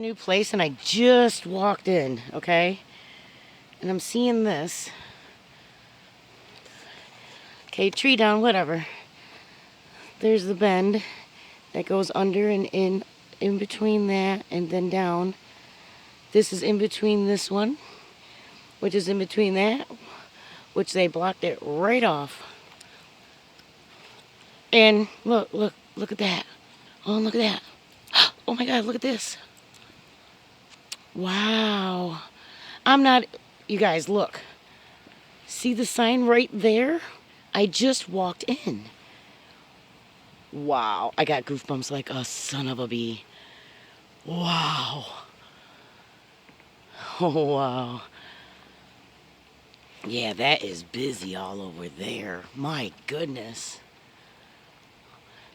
New place and I just walked in, okay? And I'm seeing this. Okay, tree down, whatever. There's the bend that goes under and in between that and then down. This is in between this one, which is in between that, which they blocked it right off. And look at that. Oh, look at that. Oh my God, look at this. Wow. You guys, look. See the sign right there? I just walked in. Wow. I got goosebumps like a son of a bee. Wow. Oh, wow. Yeah, that is busy all over there. My goodness.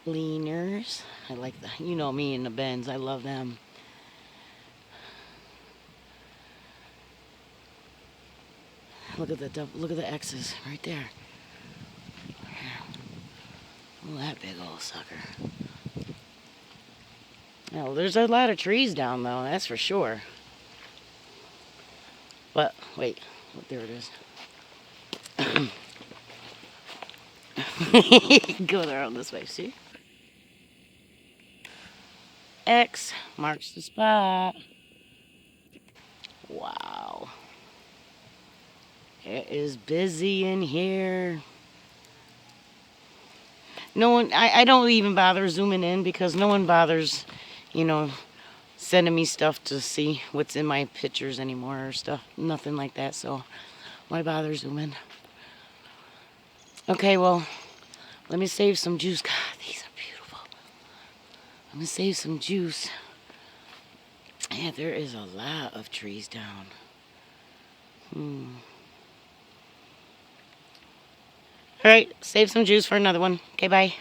Leaners. I like the, you know me and the bends. I love them. Look at the X's right there. Oh, that big old sucker. Now, there's a lot of trees down though, that's for sure. But wait, there it is. Go around this way, see? X marks the spot. Wow. It is busy in here. No one, I don't even bother zooming in because no one bothers, sending me stuff to see what's in my pictures anymore or stuff. Nothing like that, so why bother zooming? Okay, well, let me save some juice. God, these are beautiful. Let me save some juice. Yeah, there is a lot of trees down. All right, save some juice for another one. Okay, bye.